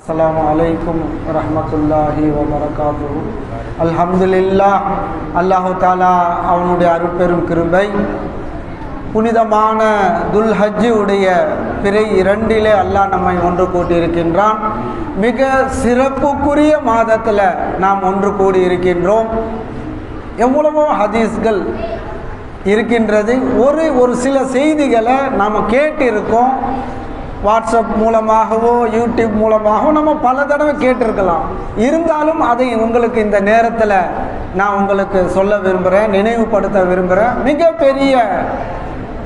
அஸ்ஸலாமு அலைக்கும் வரஹ்மத்துல்லாஹி வபரகாத்துஹு. அல்ஹம்துலில்லாஹ். அல்லாஹு தாலா அவனுடைய அருட்பெரும் கிருபை புனிதமான துல்ஹஜ் உடைய பிறை 2 அல்லாஹ் நம்மை ஒன்று கூட்டியிருக்கின்றான். மிக சிறப்புக்குரிய மாதத்தில் நாம் ஒன்று கூடி இருக்கின்றோம். எவ்வளவோ ஹதீஸ்கள் இருக்கின்றது. ஒரு சில செய்திகளை நாம் கேட்டிருக்கோம். வாட்ஸ்அப் மூலமாகவோ யூடியூப் மூலமாகவோ நம்ம பல தடவை கேட்டிருக்கலாம். இருந்தாலும் அதை உங்களுக்கு இந்த நேரத்தில் நான் உங்களுக்கு சொல்ல விரும்புகிறேன், நினைவுபடுத்த விரும்புகிறேன். மிகப்பெரிய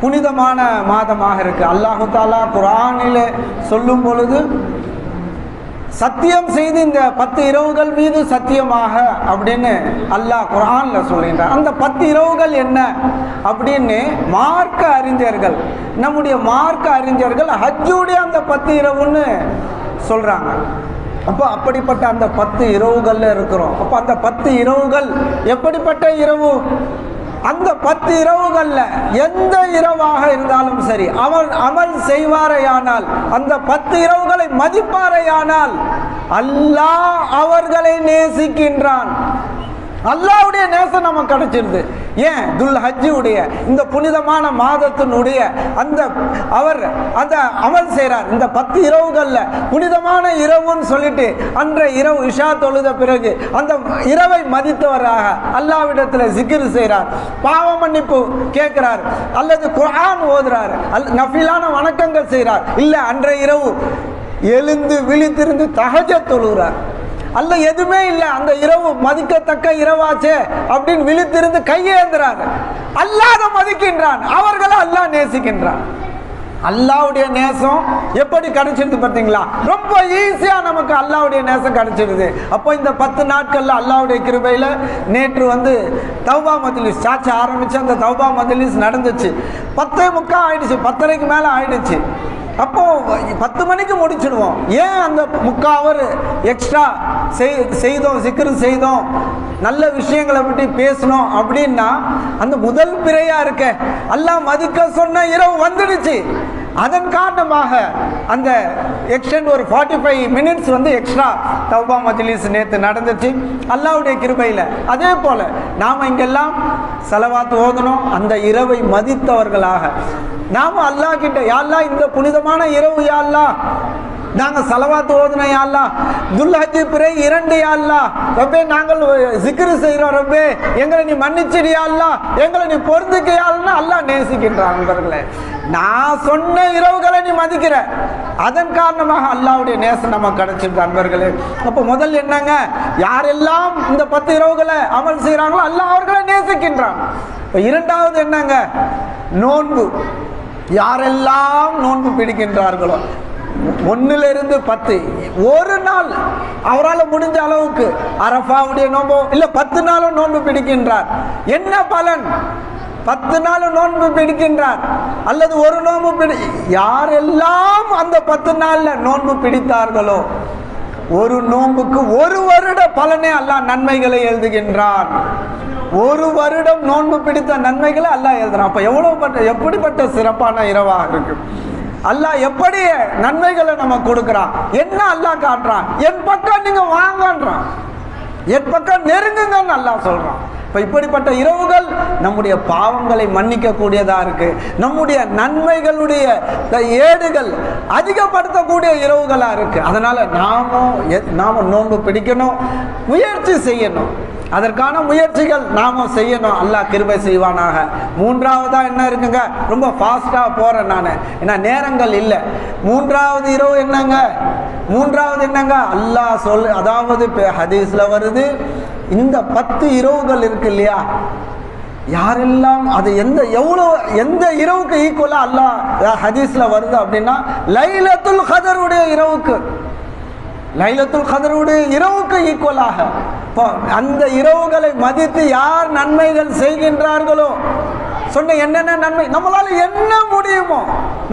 புனிதமான மாதமாக இருக்குது. அல்லாஹு தாலா குர்ஆனில் சொல்லும் பொழுது சத்தியம் செய்து இந்த 10 இரவுகள் மீது சத்தியமாக அப்படின்னு அல்லாஹ் குர்ஆனில் சொல்கின்றார். அந்த 10 இரவுகள் என்ன அப்படின்னு மார்க்க அறிஞர்கள், நம்முடைய மார்க்க அறிஞர்கள் ஹஜ்ஜுடைய அந்த 10 இரவுன்னு சொல்கிறாங்க. அப்போ அப்படிப்பட்ட அந்த 10 இரவுகளில் இருக்கிறோம். அப்போ அந்த 10 இரவுகள் எப்படிப்பட்ட இரவு? அந்த 10 இரவுகளில் எந்த இரவாக இருந்தாலும் சரி, அவன் அமல் செய்வாரையானால், அந்த 10 இரவுகளை மதிப்பாரையானால் அல்லாஹ் அவர்களை நேசிக்கின்றான். அல்லாஹ்வுடைய நேசம் நமக்கு கிடைச்சிருது. ஏன்? துல்ஹஜ்ஜுடைய இந்த புனிதமான மாதத்தினுடைய அவர் அந்த அமல் செய்கிறார். இந்த 10 இரவுகளில் புனிதமான இரவுன்னு சொல்லிட்டு அன்றைய இரவு இஷா தொழுத பிறகு அந்த இரவை மதித்தவராக அல்லாஹ்விடத்தில் ஜிக்ர் செய்கிறார், பாவ மன்னிப்பு கேட்கிறார், அல்லது குர்ஆன் ஓதுறார், நஃபிலான வணக்கங்கள் செய்கிறார். இல்லை, அன்றைய இரவு எழுந்து விழித்திருந்து தஹஜ்ஜத் தொழுகிறார். அல்ல எதுவுமே இல்லை, அந்த இரவு மதிக்கத்தக்க இரவாச்சே அப்படின்னு விழித்திருந்து கையேந்துறார். அல்லாஹ் மதிக்கின்றான், அவர்களை அல்லாஹ் நேசிக்கின்றான். அல்லாஹ்வுடைய நேசம் எப்படி கிடைச்சிருது பார்த்தீங்களா? ரொம்ப ஈஸியா நமக்கு அல்லாஹ்வுடைய நேசம் கிடைச்சிருது. அப்போ இந்த 10 நாட்கள்ல அல்லாஹ்வுடைய கிருபையில நேற்று தௌபா மஜ்லிஸ் சாட்சி ஆரம்பிச்சு அந்த தௌபா மஜ்லிஸ் நடந்துச்சு. 10:45 ஆயிடுச்சு, 10:30க்கு மேல ஆயிடுச்சு. அப்போ 10 மணிக்கு முடிச்சிடுவோம். ஏன் அந்த 3/4 ஹவர் எக்ஸ்ட்ரா செய்தோம், சிக்ரு செய்தோம், நல்ல விஷயங்களை பற்றி பேசணும் அப்படின்னா அந்த முதல் பிறையா இருக்க அல்லாஹ் மதிக்க சொன்ன இரவு வந்துடுச்சு. அதன் காரணமாக அந்த எக்ஸ்டெண்ட் ஒரு 45 மினிட்ஸ் எக்ஸ்ட்ரா தௌபா மஜ்லிஸ் நேற்று நடந்துச்சு அல்லாஹ்வுடைய கிருபையில். அதே போல் நாம் இங்கெல்லாம் ஸலவாத் ஓதணும். அந்த இரவை மதித்தவர்களாக நாம் அல்லாஹ் கிட்ட, யா அல்லாஹ் இந்த புனிதமான இரவு யா அல்லாஹ் நாங்கள் ஸலவாத் ஓதுன யா அல்லாஹ், துல்ஹஜ் பிறை 2 யா அல்லாஹ், ரப்பே நாங்கள் ஜிக்ரு செய்கிறோம், ரப்பே எங்களை நீ மன்னிச்சிடு யா அல்லாஹ், எங்களை நீ பொறுத்துக்க யா அல்லாஹ். அல்லாஹ் நேசிக்கின்றான். நண்பர்களே, நான் சொன்ன இரவுகளை நீ மதிக்கிற, அதன் காரணமாக அல்லாஹ்வுடைய நேசம் நமக்கு கிடைச்சிருக்கு. நண்பர்களே, அப்போ முதல் என்னங்க, யாரெல்லாம் இந்த 10 இரவுகளை அமல் செய்கிறாங்களோ அல்லாஹ் அவர்களை நேசிக்கின்றான். இப்போ இரண்டாவது என்னங்க, நோன்பு. யாரெல்லாம் நோன்பு பிடிக்கின்றார்களோ 1லிருந்து 10 ஒரு நாள் அவரால் முடிஞ்ச அளவுக்கு அரஃபாவுடைய நோன்போ இல்லை 10 நாளும் நோன்பு பிடிக்கின்றார். என்ன பலன்? 10 நாள் நோன்பு பிடிக்கின்றார் அல்லது ஒரு நோன்பு யாரெல்லாம் அந்த 10 நாள்ல நோன்பு பிடித்தார்களோ ஒரு நோன்புக்கு 1 வருட பலனே அல்லாஹ் நன்மைகளை எழுதுகின்றான். 1 வருடம் நோன்பு பிடித்த நன்மைகளை அல்லாஹ் எழுதுறான். அப்ப எப்படிப்பட்ட சிறப்பான இரவாக இருக்கு. அல்லாஹ் எப்படி நன்மைகளை நம்ம கொடுக்குறான், என்ன அல்லாஹ் காட்டுறான், என் பக்கம் நீங்க வாங்கன்றான், என் பக்கம் நெருங்குங்கன்னு அல்லாஹ் சொல்றான். இப்போ இப்படிப்பட்ட இரவுகள் நம்முடைய பாவங்களை மன்னிக்க கூடியதா இருக்கு, நம்முடைய நன்மைகளுடைய ஏடுகள் அதிகப்படுத்தக்கூடிய இரவுகளா இருக்கு. அதனால நாம நோன்பு பிடிக்கணும், முயற்சி செய்யணும், அதற்கான முயற்சிகள் நாம செய்யணும். அல்லாஹ் கிருபை செய்வானாக. மூன்றாவதா என்ன இருக்குங்க, ரொம்ப ஃபாஸ்டா போறேன் நான், ஏன்னா நேரங்கள் இல்லை. மூன்றாவது இரவு என்னங்க, அல்லாஹ் அதாவது ஹதீஸ்ல வருது, இந்த 10 இரவுகள் இருக்கு இல்லையா, யாரெல்லாம் அது எந்த இரவுக்கு ஈக்குவலா அல்லாஹ் ஹதீஸ்ல வருது அப்படின்னா லைலத்துல் கதருடைய இரவுக்கு, லைலத்துல் கதருடைய இரவுக்கு ஈக்குவலாக அந்த இரவுகளை மதித்து யார் நன்மைகள் செய்கின்றார்களோ, சொன்ன என்னென்ன நன்மை நம்மளால என்ன முடியுமோ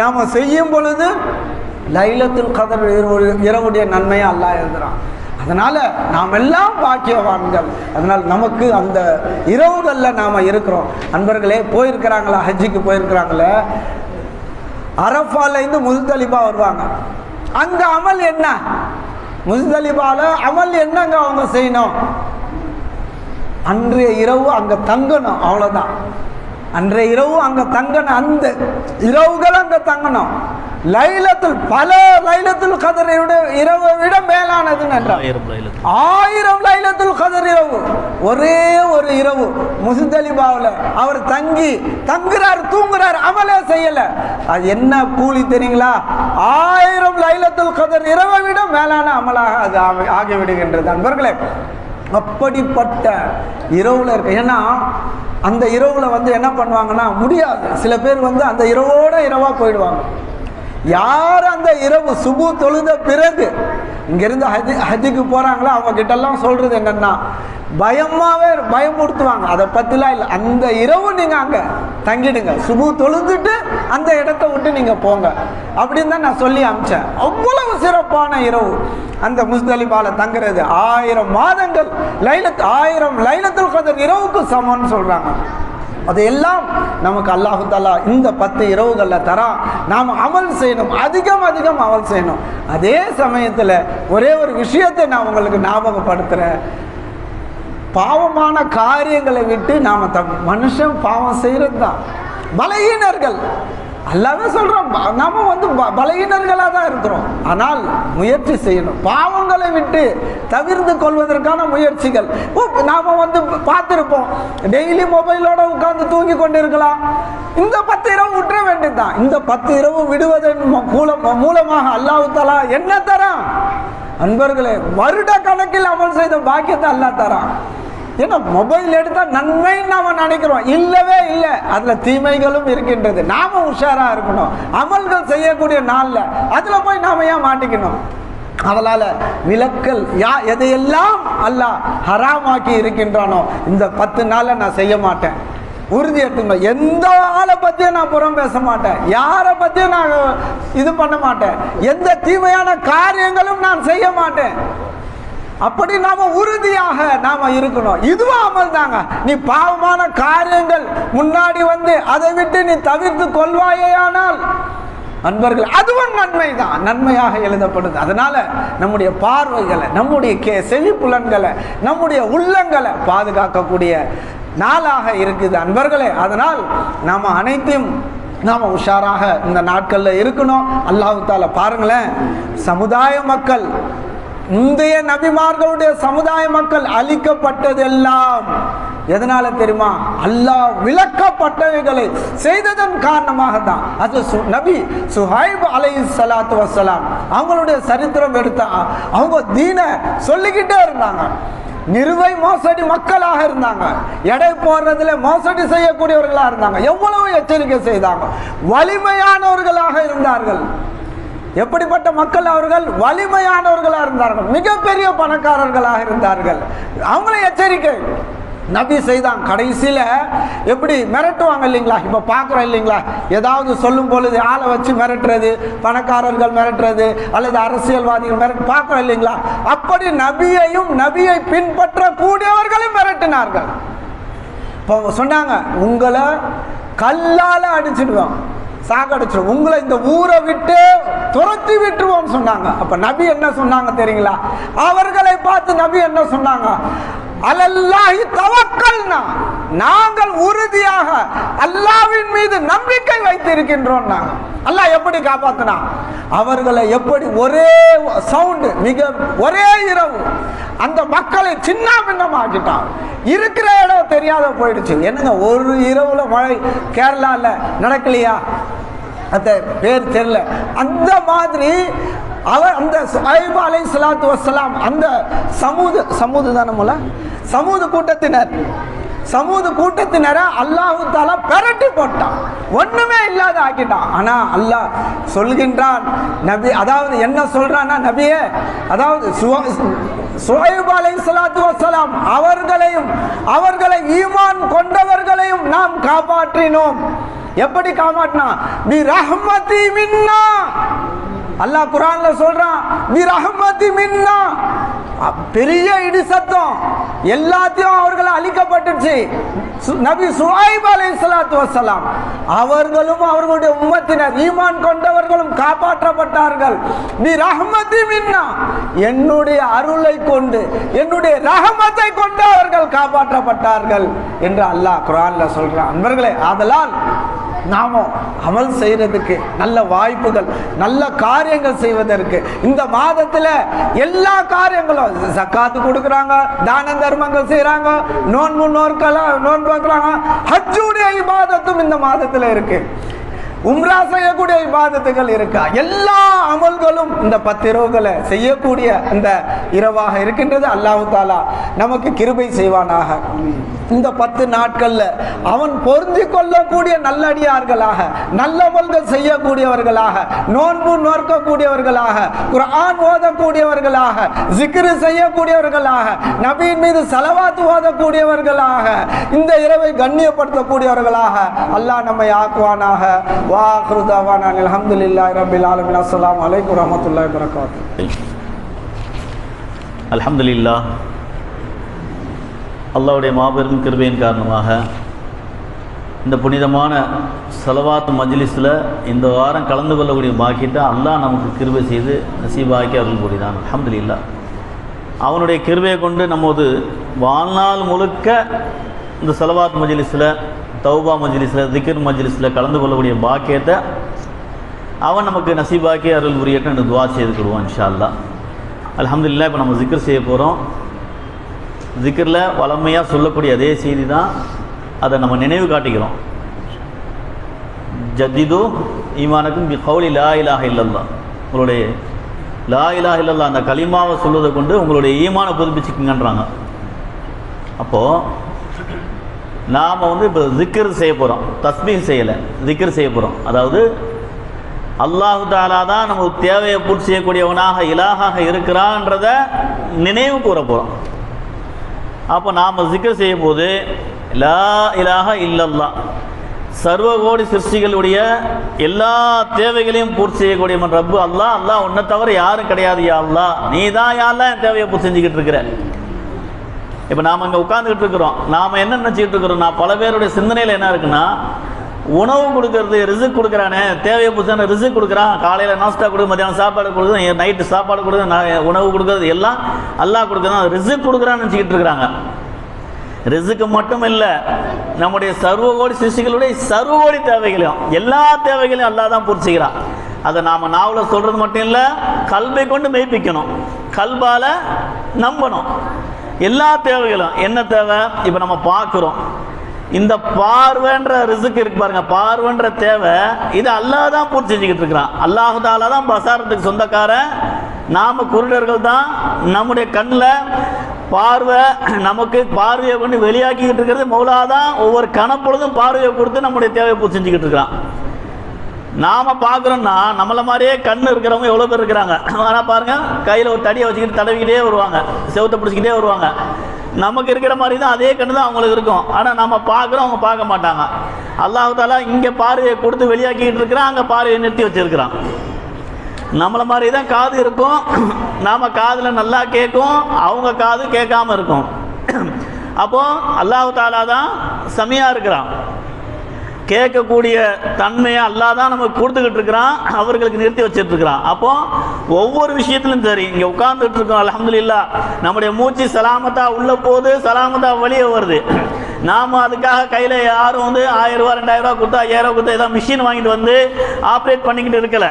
நாம செய்யும் பொழுது லைலத்துல் கதர் இரவுடைய நன்மையை அல்லாஹ் எழுதுறான். அதனால நாம் எல்லாம் பாக்கியவான்கள். அதனால் நமக்கு அந்த இரவுகளில் நாம இருக்கிறோம். அன்பர்களே, போயிருக்கிறாங்களா, ஹஜ்ஜுக்கு போயிருக்கிறாங்களே, அரஃபால இருந்து முஸ்தலிஃபா வருவாங்க. அங்க அமல் என்ன? முஸ்தலிஃபால அமல் என்னங்க அவங்க செய்யணும்? அன்றைய இரவு அங்க தங்கணும், அவ்வளவுதான். அன்றைய இரவு அங்க தங்கணும், அந்த இரவுகள் அங்க தங்கணும். பல லைலத்துல் கத்ரை இரவை விட மேலானதுன்னு 1000 லைலத்துல் கத்ர் இரவு, ஒரே ஒரு இரவு முஸ்தலிஃபாவுல அவர் தங்குறார், தூங்குறார், அமலே செய்யல. அது என்ன கூலி தெரியுங்களா? 1000 லைலத்துல் கத்ர் இரவை விட மேலான அமலாக அது ஆகிவிடுகின்றது அன்பர்களே. அப்படிப்பட்ட இரவுல இருக்கு. ஏன்னா அந்த இரவுல என்ன பண்ணுவாங்கன்னா, முடியாது. சில பேர் அந்த இரவோட இரவா போயிடுவாங்க. யார் அந்த இரவு சுபு தொழுத பிறகு இங்கிருந்து ஹஜ்ஜுக்கு போறாங்களோ அவங்க கிட்ட எல்லாம் சொல்றது என்னன்னா, பயமுறுத்துவாங்க. அதை பத்திலாம் இல்லை, அந்த இரவு நீங்க அங்க தங்கிடுங்க, சுபு தொழுதுட்டு அந்த இடத்தை விட்டு நீங்க போங்க அப்படின்னு தான் நான் சொல்லி அனுப்பிச்சேன். அவ்வளவு சிறப்பான இரவு அந்த முஸ்தலிஃபால தங்குறது. 1000 மாதங்கள் 1000 லைலத்துல் கத்ர் இரவுக்கு சமம்னு சொல்றாங்க. அதையெல்லாம் நமக்கு அல்லாஹு தஆலா இந்த 10 இரவுகள்ல தரா. நாம் அமல் செய்யணும், அதிகம் அமல் செய்யணும். அதே சமயத்தில் ஒரே ஒரு விஷயத்தை நான் உங்களுக்கு ஞாபகப்படுத்துறேன். பாவமான காரியங்களை விட்டு மனுஷன் பாவம் செய்யறது தான். பலகீனர்கள் அல்லாஹ்வே சொல்றோம், நாம பலகீனர்களாக தான் இருக்கிறோம். ஆனால் முயற்சி செய்யணும், பாவங்களை விட்டு தவிர்த்து கொள்வதற்கான முயற்சிகள். நாம பார்த்திருப்போம், டெய்லி மொபைலோட உட்கார்ந்து தூங்கி கொண்டிருக்கலாம். இந்த 10 இரவு விட்டுற வேண்டியதுதான். இந்த 10 இரவு விடுவதன் மூலமாக அல்லாஹ் தஆலா என்ன தரான் அன்பர்களே? வருட கணக்கில் அமல் செய்த பாக்கியத்தை அல்லாஹ் தரான். ஏன்னா மொபைல் எடுத்தா நன்மைன்னு நாம நினைக்கிறோம், இல்லவே இல்லை, அதுல தீமைகளும் இருக்கின்றது. நாம உஷாரா இருக்கணும். அமல்கள் செய்யக்கூடிய நாள்ல அதுல போய் நாம ஏன் மாட்டிக்கணும்? அதனால விலக்கல் எதையெல்லாம் அல்லாஹ் ஹராமாக்கி இருக்கின்றானோ இந்த 10 நாள்ல நான் செய்ய மாட்டேன். உறுதி எடுத்துங்க. எந்த ஆளை பத்தியும் நான் புறம் பேச மாட்டேன், யாரை பத்தியும் நான் இது பண்ண மாட்டேன், எந்த தீமையான காரியங்களும் நான் செய்ய மாட்டேன். அப்படி நாம உறுதியாக நாம இருக்கணும். இதுவும் அமல் தாங்க. நீ பாவமான காரியங்கள் முன்னாடி அதை விட்டு நீ தவிர்த்து கொள்வாயேயானால் அன்பர்கள் அதுவும் நன்மை தான், நன்மையாக எழுதப்படுது. அதனால நம்முடைய பார்வைகளை, நம்முடைய செவி புலன்களை, நம்முடைய உள்ளங்களை பாதுகாக்கக்கூடிய நாளாக இருக்குது அன்பர்களே. அதனால் நாம அனைத்தையும் நாம உஷாராக இந்த நாட்கள்ல இருக்கணும். அல்லாஹ் தஆலா பாருங்களேன், சமுதாய மக்கள், முந்தைய நபிமார்களுடைய சமுதாய மக்கள் அழிக்கப்பட்டதெல்லாம் எதனால தெரியுமா? அல்லாஹ் விலக்கப்பட்டவைகளை செய்ததன் காரணமாக தான். அது நபி சுஹைப் அலைஹிஸ்ஸலாத்து வஸ்ஸலாம் அவங்களுடைய சரித்திரம் எடுத்தா அவங்க தீனை சொல்லிக்கிட்டே இருந்தாங்க. நிறுவை மோசடி மக்களாக இருந்தாங்க, எடை போடுறதுல மோசடி செய்யக்கூடியவர்களாக இருந்தாங்க. எவ்வளவு எச்சரிக்கை செய்தாங்க. வலிமையானவர்களாக இருந்தார்கள். எப்படிப்பட்ட மக்கள் அவர்கள்? வலிமையானவர்களாக இருந்தார்கள், மிகப்பெரிய பணக்காரர்களாக இருந்தார்கள். அவங்கள எச்சரிக்கை நபி செய்தாங்க. கடைசியில எப்படி மிரட்டுவாங்க இல்லைங்களா? இப்ப பாக்குறோம் இல்லைங்களா? ஏதாவது சொல்லும் பொழுது ஆளை வச்சு மிரட்டுறது, பணக்காரர்கள் மிரட்டுறது அல்லது அரசியல்வாதிகள் மிரட்டு பார்க்கிறோம் இல்லைங்களா? அப்படி நபியையும் நபியை பின்பற்ற கூடியவர்களும் மிரட்டினார்கள். இப்போ சொன்னாங்க, உங்களை கல்லால அடிச்சிடுவோம், சாகடிச்சிடும், உங்களை இந்த ஊரை விட்டு துரத்தி விட்டுருவோம் சொன்னாங்க. அப்ப நபி என்ன சொன்னாங்க தெரியுங்களா? அவர்களை பார்த்து நபி என்ன சொன்னாங்க? அலல்லாஹி தவக்கல்னா, நாங்கள் உறுதியாக அல்லாஹ்வின் மீது நம்பிக்கை வைத்திருக்கின்றோம். அல்லாஹ் எப்படி காப்பாத்தினா அவர்களை? எப்படி ஒரே சவுண்டு, ஒரே இரவு அந்த மக்களை சின்ன பின்னமாக்கிட்டான். இருக்கிற இடம் தெரியாத போயிடுச்சு. என்னங்க, ஒரு இரவுல மழை கேரளால நடக்கலையா? அந்த பேர் தெரியல. அந்த மாதிரி அவர் அந்த சுஹைப் அலைஹிஸ்ஸலாத்து வஸ்ஸலாம் அந்த சமூது கூட்டத்தினரை அல்லாஹ் தஆலா பெரட்டி போட்டான், ஒண்ணுமே இல்லாத ஆக்கிட்டான். ஆனா அல்லாஹ் சொல்கின்றான், நபி அதாவது என்ன சொல்றான்னா, நபியே, அதாவது சுஹைப் அலைஹிஸ்ஸலாத்து வஸ்ஸலாம் அவர்களை ஈமான் கொண்டவர்களையும் நாம் காப்பாற்றினோம். எப்படி காப்பாற்றினா? பி ரஹ்மதி மின்னா, அல்லாஹ் குர்ஆன்ல சொல்றான், பி ரஹ்மத்தி மின்னா, பெரிய இடி சத்தம் எல்லாத்தையும் அவர்கள் அழிக்கப்பட்டுச்சு. நபி சுஐப் அலைஹிஸ்ஸலாத்து வஸ்ஸலாம் அவர்களும் அவர்களுடைய உம்மத்தினர் ஈமான் கொண்டவர்களும் காப்பாற்றப்பட்டார்கள். பி ரஹ்மத்தி மின்னா, என்னுடைய அருளை கொண்டு என்னுடைய ரஹமத்தை கொண்டு அவர்கள் காப்பாற்றப்பட்டார்கள் என்று அல்லாஹ் குர்ஆன்ல சொல்றான். அன்பர்களே, ஆதலால் நாம அமல் செய்யறதுக்கு நல்ல வாய்ப்புகள், நல்ல காரியங்கள் செய்வதற்கு இந்த மாதத்துல எல்லா காரியங்களும், ஜக்காத்து கொடுக்குறாங்க, தான தர்மங்கள் செய்யறாங்க, நோன்பு நோக்கிறாங்க, ஹஜ்ஜுடைய இபாதத்தும் இந்த மாதத்துல இருக்கு, உம்ரா செய்யக்கூடிய இபாதத்துகள் இருக்கா, எல்லா அமல்களும் இந்த 10 இரவுகளை செய்யக்கூடிய இந்த இரவாக இருக்கின்றது. அல்லாஹ் தஆலா நமக்கு கிருபை செய்வானாக. இந்த 10 நாட்கள்ல அவன் பொருந்தி கொள்ளக்கூடிய நல்லடியார்களாக, நல்ல அமல்கள் செய்யக்கூடியவர்களாக, நோன்பு நோக்கக்கூடியவர்களாக, குர்ஆன் ஓதக்கூடியவர்களாக, ஜிக்ர் செய்யக்கூடியவர்களாக, நபியின் மீது ஸலவாத் ஓதக்கூடியவர்களாக, இந்த இரவை கண்ணியப்படுத்தக்கூடியவர்களாக அல்லாஹ் நம்மை ஆக்குவானாக. வாஹிரு தஅவானா அல்ஹம்துலில்லாஹி ரப்பில் ஆலமீன். அஸ்ஸலாமு அலைக்கும் வரஹ்மத்துல்லாஹி வபரகாத்துஹு. அல்ஹம்துலில்லாஹ், அல்லாஹ்வுடைய மாபெரும் கிருபையின் காரணமாக இந்த புனிதமான ஸலவாத் மஜ்லிஸில் இந்த வாரம் கலந்து கொள்ளக்கூடிய பாக்கியத்தை அல்லாஹ் நமக்கு கிருபை செய்து நசீபாக்கி அருள் புரிதான். அல்ஹம்துலில்லாஹ், அவனுடைய கிருபையை கொண்டு நமது வாழ்நாள் முழுக்க இந்த ஸலவாத் மஜ்லிஸில், தௌபா மஜ்லிஸில், திக்ர் மஜ்லிஸில் கலந்து கொள்ளக்கூடிய பாக்கியத்தை அவன் நமக்கு நசீபாக்கி அருள் புரியட்டும் என்று துவா செய்துக்கிடுவான் இன்ஷா அல்லாஹ். அல்ஹம்துலில்லாஹ், இப்போ நம்ம ஜிக்ர் செய்ய போகிறோம். ஜிக்ரில் வளமையாக சொல்லக்கூடிய அதே செய்தி தான், அதை நம்ம நினைவு காட்டிக்கிறோம். ஜத்திது ஈமானுக்கும் பி கௌலி லா இலாஹ இல்லல்லாஹ், உங்களுடைய லா இலாஹ இல்லல்லாஹ் அந்த கலிமாவை சொல்வதை கொண்டு உங்களுடைய ஈமானை புதுப்பிச்சுக்குங்கன்றாங்க. அப்போது நாம் இப்போ ஜிக்ர் செய்ய போகிறோம், தஸ்பீஹ் செய்யலை, ஜிக்ர் செய்ய போகிறோம். அதாவது அல்லாஹு தஆலா தான் நமக்கு தேவையை பூர்த்தி செய்யக்கூடியவனாக இலாஹாக இருக்கிறான்றதை நினைவு கூற போகிறோம். அப்போ நாம் ஜிக்ர் செய்யும் போது லா இலாஹ இல்லல்லாஹ், சர்வகோடி சிருஷ்டிகளுடைய எல்லா தேவைகளையும் பூர்த்தி செய்யக்கூடியவன் ரப்பு அல்லாஹ். அல்லாஹ் உன்னை தவிர யாரும் கிடையாது யா அல்லாஹ், நீ தான் யா அல்லாஹ் என் தேவையை பூர்த்தி செஞ்சுக்கிட்டு இருக்கிற. இப்போ நாம் இங்கே உட்காந்துக்கிட்டு இருக்கிறோம், நாம் என்ன நினச்சிக்கிட்டு இருக்கிறோம், நான் பல பேருடைய சிந்தனையில் என்ன இருக்குன்னா, உணவு கொடுக்கறது, ரிஸ்க் கொடுக்குறானே, தேவையை புதுசான ரிஸ்க் கொடுக்குறான், காலையில் நாஸ்டா கொடுக்குறது, மத்தியானம் சாப்பாடு கொடுக்குறது, நைட்டு சாப்பாடு கொடுக்குறது, உணவு கொடுக்குறது எல்லாம் அல்லாஹ் கொடுக்குறது, ரிஸ்க் கொடுக்குறான்னு நினச்சிக்கிட்டு இருக்கிறாங்க. ரிஸ்க்கு மட்டும் இல்லை, நம்முடைய சர்வகோடி சிருஷ்டிகளுடைய சர்வகோடி தேவைகளையும் எல்லா தேவைகளையும் அல்லாஹ் தான் பூர்த்தி செய்கிறான். அதை நாம் நாவில் சொல்கிறது மட்டும் இல்லை, கல்வை கொண்டு மெய்ப்பிக்கணும், கல்பால நம்பணும். எல்லா தேவைகளும் என்ன தேவை, இப்போ நம்ம பார்க்குறோம், இந்த பார்வைன்ற ரிஸ்க் இருக்கு பாருங்க, பார்வைன்ற தேவை இது அல்லாஹ் தான் பூர்த்தி செஞ்சுக்கிட்டு இருக்கிறான். அல்லாஹ் தஆலா தான் பசாரத்துக்கு சொந்தக்காரன், நாம் குருடர்கள் தான். நம்முடைய கண்ணில் பார்வை, நமக்கு பார்வையை கொண்டு வெளியாக்கிக்கிட்டு இருக்கிறது மௌலா தான். ஒவ்வொரு கணப்பொழுதும் பார்வையை கொடுத்து நம்முடைய தேவையை பூர்த்தி செஞ்சுக்கிட்டு இருக்கிறான். நாம் பார்க்குறோன்னா நம்மளை மாதிரியே கண் இருக்கிறவங்க எவ்வளோ பேர் இருக்கிறாங்க. ஆனால் பாருங்கள், கையில் ஒரு தடியை வச்சுக்கிட்டு தடவிக்கிட்டே வருவாங்க, செவத்தை பிடிச்சிக்கிட்டே வருவாங்க. நமக்கு இருக்கிற மாதிரி தான் அதே கண்ணு தான் அவங்களுக்கு இருக்கும். ஆனால் நம்ம பார்க்குறோம், அவங்க பார்க்க மாட்டாங்க. அல்லாஹ் தஆலா இங்கே பார்வையை கொடுத்து வெளியாக்கிக்கிட்டு இருக்கிறான், அங்கே பார்வையை நிறுத்தி வச்சுருக்கிறான். நம்மளை மாதிரி தான் காது இருக்கும், நாம் காதில் நல்லா கேட்கும், அவங்க காது கேட்காம இருக்கும். அப்போது அல்லாஹ் தஆலா தான் சமியாக இருக்கிறான், கேட்கக்கூடிய தன்மையை அல்லாஹ் தான் நமக்கு கொடுத்துக்கிட்டு இருக்கிறான், அவர்களுக்கு நிறுத்தி வச்சுட்டு இருக்கிறான். அப்போ ஒவ்வொரு விஷயத்திலும் சரி, இங்கே உட்கார்ந்துட்டு இருக்கோம், அல்ஹம்துலில்லாஹ், நம்முடைய மூச்சு சலாமத்தா உள்ள போது, சலாமத்தா வெளியே வருது. நாம் அதுக்காக கையில் யாரும் 1000 ரூபா 2000 ரூபா கொடுத்தா 5000 கொடுத்தா ஏதாவது மிஷின் வாங்கிட்டு வந்து ஆப்ரேட் பண்ணிக்கிட்டு இருக்கலை.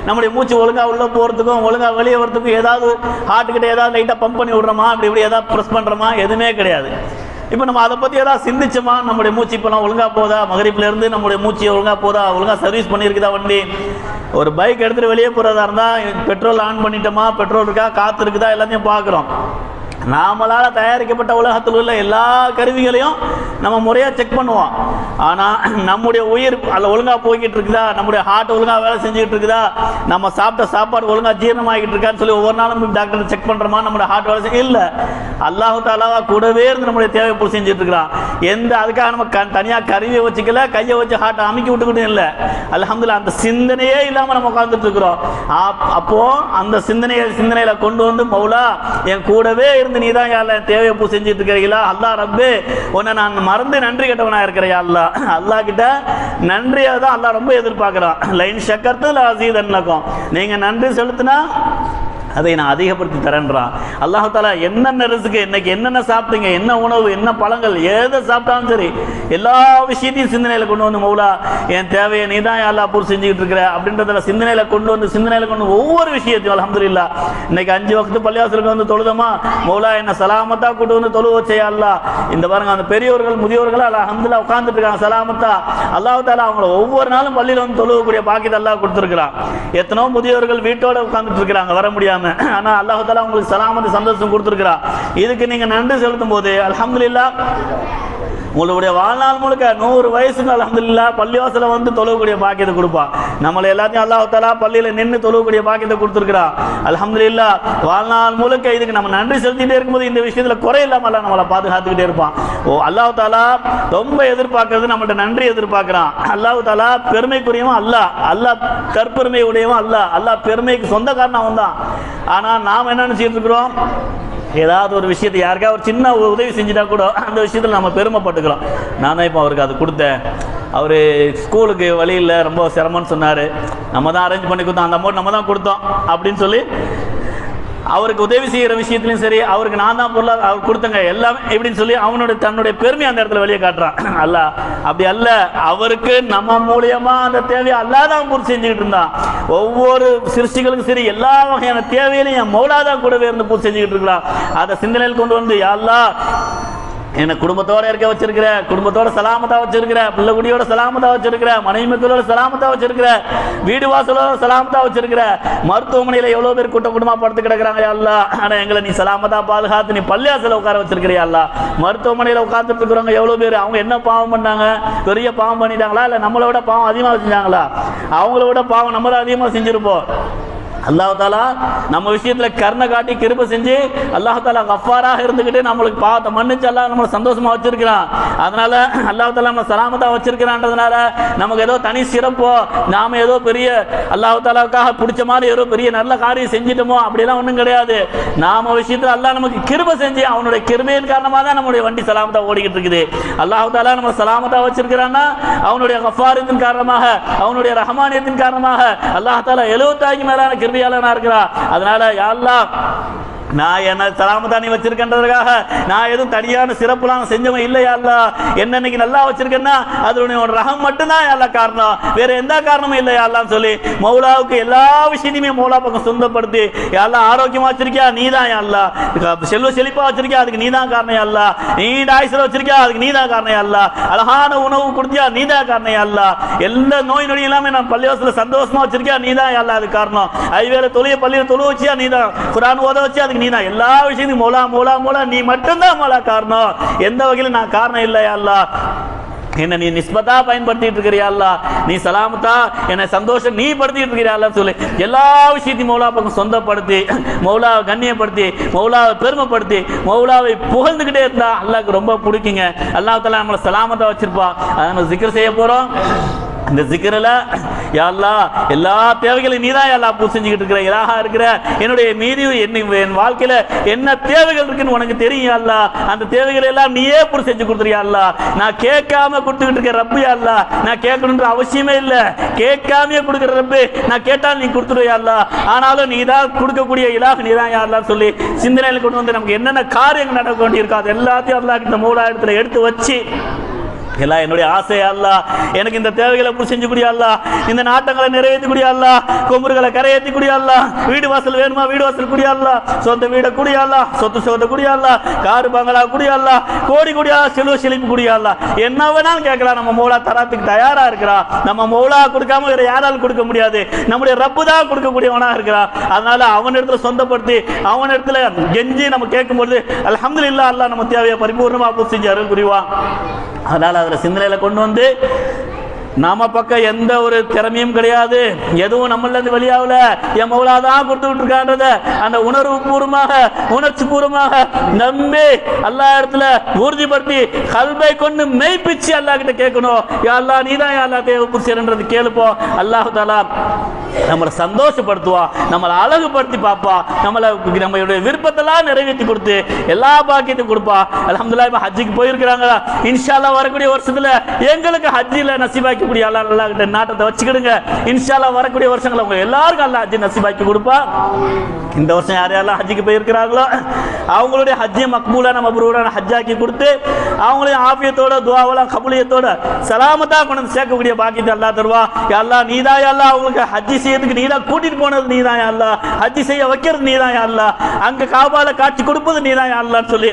நம்முடைய மூச்சு ஒழுங்காக உள்ளே போகிறதுக்கும் ஒழுங்காக வெளியே வரதுக்கும் ஏதாவது ஹார்ட்டுக்கிட்ட ஏதாவது லைட்டாக பம்ப் பண்ணி விட்றோமா, இப்படி ஏதாவது ப்ரெஸ் பண்ணுறோமா, எதுவுமே கிடையாது. இப்போ நம்ம அதை பற்றி ஏதாவது சிந்திச்சோமா, நம்முடைய மூச்சு இப்போலாம் ஒழுங்காக போதா, மகரிப்லேருந்து நம்முடைய மூச்சு ஒழுங்காக போதா, ஒழுங்காக சர்வீஸ் பண்ணியிருக்குதா வண்டி, ஒரு பைக் எடுத்துகிட்டு வெளியே போகிறதா இருந்தால் பெட்ரோல் ஆன் பண்ணிட்டோமா, பெட்ரோல் இருக்கா, காற்று இருக்குதா, எல்லாத்தையும் பார்க்குறோம். நாமளால் தயாரிக்கப்பட்ட உலகத்தில் உள்ள எல்லா கருவிகளையும் நம்ம முறையாக செக் பண்ணுவோம். ஆனால் நம்முடைய உயிர் அதில் ஒழுங்காக போய்கிட்டு இருக்குதா, நம்முடைய ஹார்ட் ஒழுங்காக வேலை செஞ்சுக்கிட்டு இருக்குதா, நம்ம சாப்பிட்ட சாப்பாடு ஒழுங்காக ஜீரணமாகிட்டு இருக்கான்னு சொல்லி ஒவ்வொரு நாளும் டாக்டர் செக் பண்ணுறோமா நம்மளுடைய ஹார்ட் வேலை செய்ய இல்லை. அல்லாஹு தாலாவா கூடவே இருந்து நம்முடைய தேவை பூர்த்தி செஞ்சுட்டு இருக்கிறான். எந்த அதுக்காக நம்ம தனியாக கருவியை வச்சுக்கல, கையை வச்சு ஹார்ட்டை அமைக்கி விட்டுக்கிட்டு இல்லை. அல்ஹம்துலில்லாஹ் அந்த சிந்தனையே இல்லாமல் நம்ம உட்காந்துட்டு இருக்கிறோம். அப்போ அந்த சிந்தனையில கொண்டு வந்து மௌலா என் கூடவே இருந்து நீ தான் யாழ்லா என் தேவையை பூ செஞ்சுட்டு இருக்கிறீங்களா, அல்லா ரப்பே உன்னை நான் மறந்து நன்றி கெட்டவனா இருக்கிறேன். அல்லா அல்லா கிட்ட நன்றியை தான் அல்லா ரொம்ப எதிர்பார்க்கிறான். லைன் ஷக்கர்த்து லஅஸீதன்னகும், நீங்க நன்றி செலுத்தினா அதை நான் அதிகப்படுத்தி தரேன்றான். அல்லாஹ் தஆலா என்னென்ன ரிஸ்க்கு, இன்னைக்கு என்னென்ன சாப்பிட்டீங்க, என்ன உணவு, என்ன பழங்கள், எதை சாப்பிட்டாலும் சரி எல்லா விஷயத்தையும் சிந்தனையில் கொண்டு வந்து மௌலா என் தேவையை நீ தான் அல்லாஹ் பூர்த்தி செஞ்சுக்கிட்டு இருக்கிற அப்படின்றத சிந்தனையில் கொண்டு வந்து ஒவ்வொரு விஷயத்தையும் அல்ஹம்துலில்லாஹ் இன்னைக்கு 5 வக்து பள்ளிவாசலுக்கு வந்து தொழுதமா மௌலா என்ன சலாமத்தா கூட்டு வந்து தொழு வச்சே அல்லாஹ். இந்த பாருங்க அந்த பெரியவர்கள் முதியோர்கள் அல்ஹம்துலில்லாஹ் உட்கார்ந்துட்டு இருக்காங்க சலாமத்தா. அல்லாஹ் தஆலா அவங்களை ஒவ்வொரு நாளும் பள்ளியில் வந்து தொழுவக்கூடிய பாக்கியத்தை அல்லாஹ் கொடுத்துருக்கிறான். எத்தனோ முதியோர்கள் வீட்டோட உட்கார்ந்துட்டு இருக்கிறாங்க, வர முடியாம. ஆனா அல்லாஹ் தஆலா உங்களுக்கு சலாமத்து சந்தோஷம் கொடுத்திருக்கிறார். இதுக்கு நீங்க நன்றி செலுத்தும் போது அல்ஹம்துலில்லாஹ் உங்களுடைய வாழ்நாள் முழுக்க 100 வயசுக்கு அல்ஹம்துலில்லாஹ் பள்ளிவாசல வந்து தொழக்கூடிய பாக்கியத்தை கொடுப்பான். நம்மளை எல்லாத்தையும் அல்லாஹ் தஆலா பள்ளியில நின்று தொழக்கூடிய பாக்கியத்தை கொடுத்திருக்கிறான். அல்ஹம்துலில்லாஹ் வாழ்நாள் முழுக்க இதுக்கு நம்ம நன்றி செலுத்திட்டே இருக்கும்போது இந்த விஷயத்துல குறை இல்லாம அல்லாஹ் நம்மளை பாதுகாத்துக்கிட்டே இருப்பான். அல்லாஹ் தஆலா ரொம்ப எதிர்பார்க்கறது நம்மகிட்ட நன்றி எதிர்பார்க்கிறான். அல்லாஹ் தஆலா பெருமைக்குரியவன் அல்லாஹ் தற்பெருமை உடையவன் அல்லாஹ் பெருமைக்கு சொந்தக்காரன் அவன் தான். ஆனா நாம் என்ன நினைச்சிட்டு இருக்கிறோம், ஏதாவது ஒரு விஷயத்தை யாருக்கா ஒரு சின்ன உதவி செஞ்சுட்டா கூட அந்த விஷயத்தில் நம்ம பெருமைப்பட்டுக்கிறோம். நான் தான் இப்போ அவருக்கு அது கொடுத்தேன், அவர் ஸ்கூலுக்கு வழியில் ரொம்ப சிரமம்னு சொன்னார், நம்ம தான் அரேஞ்ச் பண்ணி கொடுத்தோம், அந்த அமௌண்ட் நம்ம தான் கொடுத்தோம் அப்படின்னு சொல்லி அவருக்கு உதவி செய்கிற விஷயத்துலையும் சரி, அவருக்கு நான் தான் பொருளாக அவர் கொடுத்தங்க எல்லாமே இப்படின்னு சொல்லி தன்னுடைய பெருமை அந்த இடத்துல வெளியே காட்டுறான். அல்லாஹ் அப்படி அல்ல, அவருக்கு நம்ம மூலியமா அந்த தேவையை அல்லாஹ் தான் பூர்த்தி செஞ்சுக்கிட்டு இருந்தான். ஒவ்வொரு சிருஷ்டிகளுக்கும் சரி எல்லா வகையான தேவையிலையும் என் மௌலா தான் கூடவே இருந்து பூர்த்தி செஞ்சுக்கிட்டு இருக்கலாம். அதை சிந்தனையில் கொண்டு வந்து யா அல்லாஹ் என்னை குடும்பத்தோட இருக்க வச்சிருக்கிற, குடும்பத்தோட சலாமத்தா வச்சிருக்கிற, பிள்ளை குடியோட சலாமத்தா வச்சிருக்கிற, மனைவி மக்களோட சலாமத்தா வச்சிருக்கிற, வீடு வாசலோட சலாமத்தா வச்சிருக்கிற, மருத்துவமனையில எவ்வளவு பேர் கூட்டமா படுத்து கிடக்குறாங்க யா அல்லாஹ், ஆனா எங்களை நீ சலாமத்தா பாதுகாத்து நீ பள்ளிவாசல உட்கார வச்சிருக்கிறியா அல்லாஹ். மருத்துவமனையில உட்கார்ந்துட்டு இருக்கிறவங்க எவ்வளவு பேர், அவங்க என்ன பாவம் பண்ணாங்க, பெரிய பாவம் பண்ணிட்டாங்களா இல்ல நம்மளை விட பாவம் அதிகமா செஞ்சாங்களா, அவங்கள விட பாவம் நம்ம தான் அதிகமா செஞ்சிருப்போம். அல்லாஹ் தஆலா நம்ம விஷயத்துல கருணை காட்டி கிருபை செஞ்சு அல்லாஹ் தஆலா கஃபாராக இருந்துகிட்டு நம்மளுக்கு பாவத்தை மன்னிச்சு அல்லாஹ் நம்மளை சந்தோஷமா வச்சிருக்கிறான். அதனால அல்லாஹ் தஆலா நம்ம சலாமத்தா வச்சிருக்கிறான்றதுனால நமக்கு ஏதோ தனி சிறப்போ நாம ஏதோ பெரிய அல்லாஹ் தஆலாவுக்காக பிடிச்ச மாதிரி ஏதோ பெரிய நல்ல காரியம் செஞ்சிட்டோமோ அப்படிலாம் ஒன்றும் கிடையாது. நாம விஷயத்துல அல்லாஹ் நமக்கு கிருபை செஞ்சு அவனுடைய கிருபையின் காரணமாக தான் நம்முடைய வண்டி சலாமத்தா ஓடிக்கிட்டு இருக்குது. அல்லாஹ் தஆலா நம்ம சலாமத்தா வச்சிருக்கிறான்னா அவனுடைய கஃபாரத்தின் காரணமாக, அவனுடைய ரஹ்மானியத்தின் காரணமாக அல்லாஹ் தஆலா 75 மேலான கிருபையாளனா இருக்கிறார். அதனால யா அல்லாஹ் நான் என்ன சலாமத்தா நீ வச்சிருக்கின்றதுக்காக நான் எதுவும் தனியான சிறப்புலாம் செஞ்சவன் இல்லையா அல்லாஹ். என்ன இன்னைக்கு நல்லா வச்சிருக்கேன்னா அது உன்னோட ரஹம் மட்டும்தான் அல்லாஹ் காரணம், வேற எந்த காரணமும் இல்லையா அல்லாஹ்னு சொல்லி மௌலாவுக்கு எல்லா விஷயத்தையுமே மௌலா பக்கம் சொந்தப்படுத்தி யா அல்லாஹ் ஆரோக்கியமா வச்சிருக்கியா நீ தான் யா அல்லாஹ், செல்வ செழிப்பா வச்சிருக்கியா அதுக்கு நீ தான் காரணம் யா அல்லாஹ், நீண்ட ஆயுசுல வச்சிருக்கியா அதுக்கு நீ தான் காரணம் யா அல்லாஹ், அழகான உணவு கொடுத்தியா நீ தான் காரணம் யா அல்லாஹ், எல்லா நோய் நொடி எல்லாமே நான் பள்ளிவாசல சந்தோஷமா வச்சிருக்கியா நீ தான் யா அல்லாஹ் அதுக்கு காரணம், ஐவேளை பள்ளியில் தொழு வச்சியா நீ தான், குர்ஆன் ஓத வச்சியா அதுக்கு நீ தான், எல்லா விஷயத்தையும் மௌலா மௌலா மௌலா நீ மட்டும்தான் மௌலா காரணம், எந்த வகையில நான் காரணம் இல்லை யா அல்லாஹ். என்ன நீ நிஸ்பத்தா பயன்படுத்திட்டு இருக்கிறியா அல்லாஹ், நீ சலாமத்தா என்ன சந்தோஷம் நீ படுத்திட்டு இருக்கிறியா அல்லாஹ் சொல்லி எல்லா விஷயத்தையும் மௌலா பக்கம் சொந்தப்படுத்தி மௌலாவை கண்ணியப்படுத்தி மௌலாவை பெருமைப்படுத்தி மௌலாவை புகழ்ந்துகிட்டே இருந்தா அல்லாஹ்க்கு ரொம்ப பிடிக்குங்க. அல்லாஹ் தஆலா நம்மளை சலாமத்தா வச்சிருப்பா. அதை நம்ம ஜிக்ர் செய்ய போறோம். இந்த ஜிக்ரில் யா அல்லாஹ் எல்லா தேவைகளையும் நீ தான் யா அல்லாஹ் பூர்த்தி செஞ்சுக்கிட்டு இருக்கிற இலாஹா இருக்கிற, என்னுடைய மீதி என் வாழ்க்கையில என்ன தேவைகள் இருக்குன்னு உனக்கு தெரியும் யா அல்லாஹ், அந்த தேவைகளை எல்லாம் நீயே பூர்த்தி செஞ்சு கொடுத்துறியா அல்லாஹ். நான் கேட்காம கொடுத்துக்கிட்டு இருக்க ரப்பு யா அல்லாஹ், நான் கேட்கணுன்ற அவசியமே இல்லை, கேட்காமே கொடுக்குற ரப்பு, நான் கேட்டால் நீ கொடுத்துருவியா அல்லாஹ், ஆனாலும் நீ தான் கொடுக்கக்கூடிய இலாஹ் நீ தான் யா அல்லாஹ் சொல்லி சிந்தனையில் கொண்டு வந்து நமக்கு என்னென்ன காரியங்கள் நடக்க வேண்டியிருக்கோ அது எல்லாத்தையும் அல்லாஹ் இந்த மௌலா இடத்துல எடுத்து வச்சு எல்லாம் என்னுடைய ஆசை அல்லா, எனக்கு இந்த தேவைகளை செஞ்சு கூடிய அல்லா, இந்த நாட்டங்களை நிறைவேற்றி கூடிய அல்லா, கொம்புகளை கரையேற்றி கூடிய அல்லா, வீடு வாசல் வேணுமா வீடு வாசல் கூடிய அல்லா, சொந்த வீடை கூடிய அல்லா, சொத்து சொந்த கூடிய அல்லா, காரு பங்களா கூடிய அல்லா, கோடி கூடிய செல்வ செழிப்பு கூடிய அல்லா, என்ன வேணாலும் கேட்கலாம். நம்ம மௌலா தராத்துக்கு தயாரா இருக்கிறா. நம்ம மௌலா கொடுக்காம வேற யாராலும் கொடுக்க முடியாது. நம்முடைய ரப்பு தான் கொடுக்கக்கூடியவனா இருக்கிறா. அதனால அவன் இடத்துல சொந்தப்படுத்தி அவன் இடத்துல கெஞ்சி நம்ம கேட்கும்போது அல்ஹம்துலில்லாஹ் அல்லாஹ் நம்ம தேவையை பரிபூர்ணமா பூர்த்தி செஞ்சு அருள் புரிவான். அதனால அதில் சிந்தனையில கொண்டு வந்து நாம பக்கம் எந்த ஒரு திறமையும் கிடையாது, எதுவும் நம்மளது வெளியாகல, என் மௌலா தான் கொடுத்து விட்டுருக்கான்றத அந்த உணர்வு பூர்வமாக உணர்ச்சி பூர்வமாக நம்பி அல்லாஹ் இடத்துல உறுதிப்படுத்தி கல்வை கொண்டு மெய்ப்பிச்சு அல்லாஹ் கிட்ட கேட்கணும். யா அல்லாஹ் நீதான் யா அல்லாஹ் தேவை புரிச்சுன்றது கேளுப்போம். அல்லாஹ் தஆலா நம்மளை சந்தோஷப்படுத்துவா, நம்மளை அழகுபடுத்தி பார்ப்பா, நம்மளுடைய விருப்பத்தெல்லாம் நிறைவேற்றி கொடுத்து எல்லா பாக்கியத்தையும் கொடுப்பா. அல்ஹம்துலில்லாஹ் இப்ப ஹஜ்ஜுக்கு போயிருக்கிறாங்களா, இன்ஷா அல்லாஹ் வரக்கூடிய வருஷத்துல எங்களுக்கு ஹஜ்ஜில நசீபாக்கி அல்லாஹ் கிட்ட நாட்டத்தை வச்சுக்கிடுங்க. இன்ஷா அல்லாஹ் வரக்கூடிய வருஷங்களை உங்க எல்லாருக்கும் அல்லாஹ் ஹஜ்ஜி நசீபாக்கி கொடுப்பா. இந்த வருஷம் யார் யாரெல்லாம் ஹஜ்ஜுக்கு போயிருக்கிறாங்களோ அவங்களுடைய ஹஜ்ஜை மக்பூலான மப்ரூரான ஹஜ்ஜாக்கி கொடுத்து அவங்களையும் ஆஃபியத்தோட துஆவெல்லாம் கபூலியத்தோட சலாமத்தா கொண்டு சேர்க்கக்கூடிய பாக்கியத்தை அல்லாஹ் தருவா. யா அல்லாஹ் நீதான் யா அல்லாஹ் அவங்களுக்கு ஹஜ்ஜி செய்யறதுக்கு நீதான் கூட்டிட்டு போனது நீதான் யா அல்லாஹ், ஹஜ்ஜி செய்ய வைக்கிறது நீதான் யா அல்லாஹ், அங்க காபால காட்சி கொடுப்பது நீதான் யா அல்லாஹ்னு சொல்லி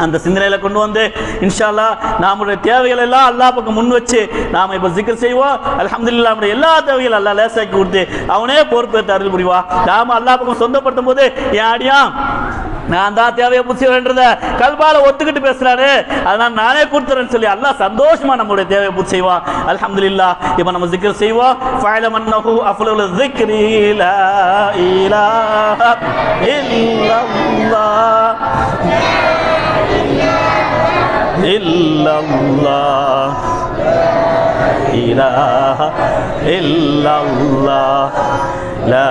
அந்த சிந்தனையில கொண்டு வந்து இன்ஷா அல்லாஹ் நம்முடைய தேவைகள் எல்லாம் அல்லாஹ் பக்கம் முன் வச்சு நாம இப்ப ஜிக்ர் செய்வோம். அல்ஹம்துலில்லாஹ் நம்முடைய எல்லா தேவைகளும் அல்லாஹ் லேசாக்கி கொடுத்து அவனே பொறுப்பேற்று அருள் புரிவா. நாம அல்லாஹ் பக்கம் சொந்தப்படுத்தும் போது யாடியா நான் தான் தேவையை புரிச்சுன்றத கல்பால ஒத்துக்கிட்டு பேசுறாரு, அதனால நானே கொடுத்துறேன்னு சொல்லி அல்லாஹ் சந்தோஷமா நம்மளுடைய தேவையை பூர்த்தி செய்வான். அல்ஹம்துலில்லாஹ் இப்ப நம்ம ஜிக்ர் செய்வோம். ஃபஅலம் அன்னஹு அஃலலு ذிக்ரி லா இலாஹா இல்லல்லாஹ் illallah ilaha illallah la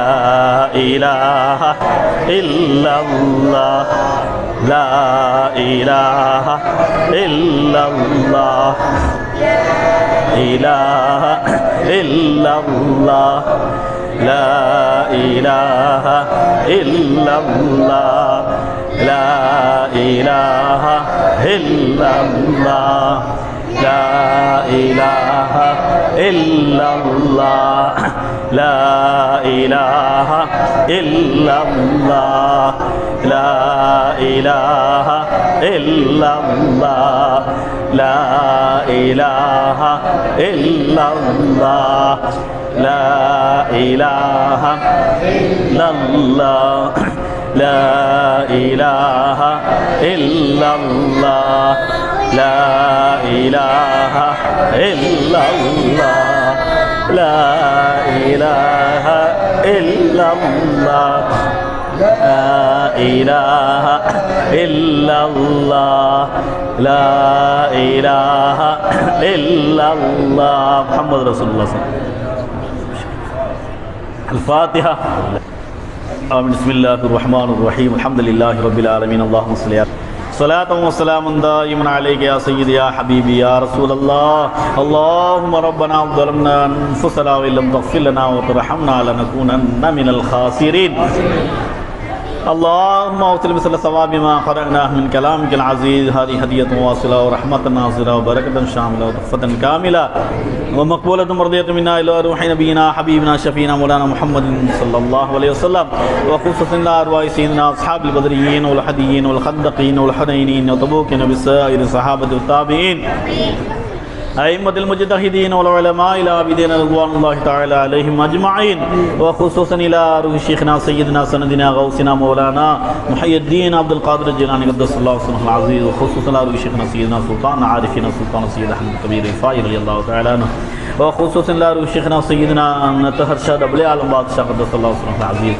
ilaha illallah la ilaha illallah ilaha illallah la ilaha illallah la ilaha illallah la ilaha illallah la ilaha illallah la ilaha illallah la ilaha illallah la ilaha illallah la ilaha illallah la ilaha illallah la ilaha illallah la ilaha illallah la ilaha illallah Muhammad Rasulullah Al-Fatiha. Bismillahir Rahmanir Rahim. Alhamdulillahi Rabbil Alamin. Allahumma salli ala salatan wa salamun daiman alayka ya sayyidi ya habibi ya Rasulullah. Allahumma rabbana zalamna anfusana wa illam taghfir lana wa tarhamna lanakunanna minal khasirin. اللهم اوصل مثل ثواب ما قرأناه من كلامك العزيز. هذه هدية واصلة ورحمة ناصرة وبركة شاملة وتحفة كاملة ومقبولة مرضية منا إلى روح نبينا حبيبنا شفينا مولانا محمد صلى الله عليه وسلم وخصوصا إلى أرواح سيدنا أصحاب البدريين والحديين والخندقين والحنينين وتبوكين بسائر الصحابة والتابعين أئمة المجتهدين والعلماء إلى عبيدين رضوان الله تعالى عليهم أجمعين وخصوصا إلى روح شيخنا سيدنا سندنا غوثنا مولانا محي الدين عبد القادر الجيلاني قدس الله سبحانه العزيز وخصوصا إلى روح شيخنا سيدنا سلطان عارفين سلطان سيد أحمد الكبير الفائر رضي الله تعالى عنه وخصوصا إلى روح شيخنا سيدنا نتهر شاد أبلي عالم بادشاه قدس الله سبحانه العزيز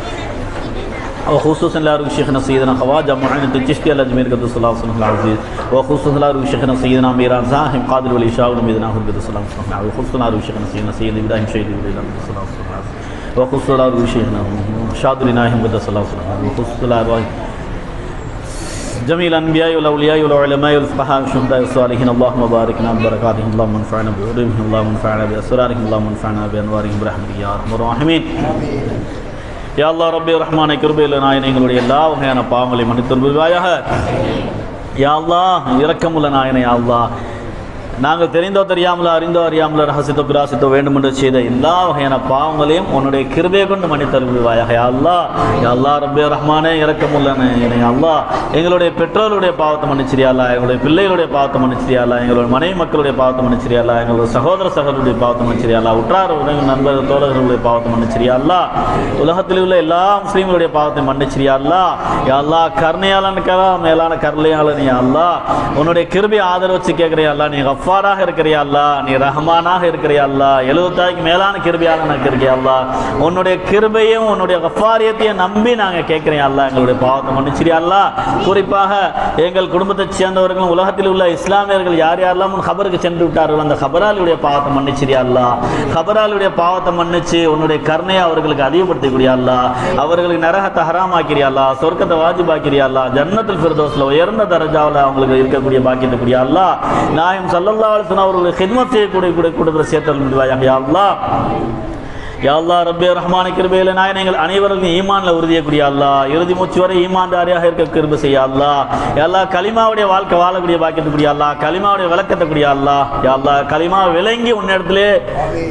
وخصوصا لا روح شيخنا سيدنا خواجة معين الچشتي الأجمير قدس الله سبحانه العزيز وخصوصا لا روح شيخنا سيدنا ميران زاهم قادر والإشاء ونميدنا قدس الله سبحانه العزيز وخصوصا لا روح شيخنا سيدنا سيد إبراهيم شهيد قدس الله سبحانه العزيز وخصوصا لا روح شيخنا شادر ناهم قدس الله سبحانه العزيز وخصوصا لا روح جميع الأنبياء والأولياء والعلماء والفقهاء والشهداء والصالحين اللهم باركنا ببركاتهم اللهم انفعنا بعلومهم اللهم انفعنا بأسرارهم اللهم انفعنا بأنوارهم برحمتك يا أرحم الراحمين. யா அல்லாஹ் ரப்பே ரஹ்மானே கிருபையுள்ள நாயனே எங்களுடைய எல்லா வகையான பாவங்களை மன்னித்தருள்வாயாக. யா அல்லாஹ் இரக்கமுள்ள நாயனே யா அல்லாஹ் நாங்கள் தெரிந்தோ தெரியாமலோ அறிந்தோ அறியாமலோ ரகசியத்தோ பிராசித்தோ வேண்டும் என்று செய்த எல்லா வகையான பாவங்களையும் உன்னுடைய கிருபையை கொண்டு மன்னித்தருள்வாயாக. யா அல்லாஹ், யா அல்லாஹ் ரப்பே ரஹ்மானே இரக்கமுள்ளனே, யா அல்லாஹ் எங்களுடைய பெற்றோருடைய பாவத்தை மன்னிச்சிரியா அல்லாஹ், எங்களுடைய பிள்ளைகளுடைய பாவத்தை மன்னிச்சிரியா அல்லாஹ், எங்களுடைய மனைவி மக்களுடைய பாவத்தை மன்னிச்சிரியா அல்லாஹ், எங்களுடைய சகோதர சகோதரருடைய பாவத்தை மன்னிச்சிரியா அல்லாஹ், உற்றார் உறவினர் நண்பர்கள் தோழர்களுடைய பாவத்தை மன்னிச்சிரியா அல்லாஹ், உலகத்தில் உள்ள எல்லா முஸ்லீம்களுடைய பாவத்தை மன்னிச்சிரியா அல்லாஹ். யா அல்லாஹ் கருணையாளனுக்காக மேலான கருணையாளன் யா அல்லாஹ், உன்னுடைய கிருபை ஆதரவு வச்சு கேட்குறியா அல்லாஹ், நீ கஃபாராக இருக்கிறியா அல்லாஹ், நீ ரஹ்மானாக இருக்கிறியா அல்லாஹ், 70 மேலான கிருபையாளனாக இருக்கியா அல்லாஹ், உன்னுடைய கிருபையும் உன்னுடைய கஃபாரியத்தையும் நம்பி நாங்கள் கேட்குறேன் அல்லாஹ், எங்களுடைய பாவத்தை மன்னிச்சிரியா அல்லாஹ். குறிப்பாக எங்கள் குடும்பத்தை சேர்ந்தவர்களும் உலகத்தில் உள்ள இஸ்லாமியர்கள் யார் யாரெல்லாம் கபருக்கு சென்று விட்டார்கள் அந்த கபராலியுடைய பாவத்தை மன்னிச்சிரியா அல்லாஹ், கபராலியுடைய பாவத்தை மன்னிச்சு உன்னுடைய கருணையை அவர்களுக்கு அதிகப்படுத்தக்கூடிய அல்லாஹ், அவர்களுக்கு நரகத்தை ஹராமாக்கிறியா அல்லாஹ், சொர்க்கத்தை வாஜிபாக்கிறியா அல்லாஹ், ஜன்னத்துல் ஃபிர்தௌஸ்ல உயர்ந்த தரஜாவில் அவங்களுக்கு இருக்கக்கூடிய பாக்கியத்தை கூடிய அல்லாஹ், நாயம் ஸல்லல்லாஹு அலைஹி வஸல்லம் அவர்களுக்கு ஹித்மத் செய்யக்கூடிய கூட்டத்தில் சேர்த்தல் முடிவாயாக யா அல்லாஹ். யா அல்லாஹ் ரப்பே ரஹ்மானே கிருபையிலே நாயனே எங்கள் அனைவருக்கும் ஈமான்ல உறுதியக்கூடிய அல்லாஹ், இறுதி மூச்சு வரை ஈமான்தாரியாக இருக்க கிருபை செய்ய அல்லாஹ். யா அல்லாஹ் கலிமாவுடைய வாழ்க்கை வாழக்கூடிய பாக்கியத்துக்கூடிய அல்லாஹ், கலிமாவுடைய விளக்கத்தக்கூடிய அல்லாஹ். யா அல்லாஹ் கலிமா விளங்கி உன்னிடத்திலே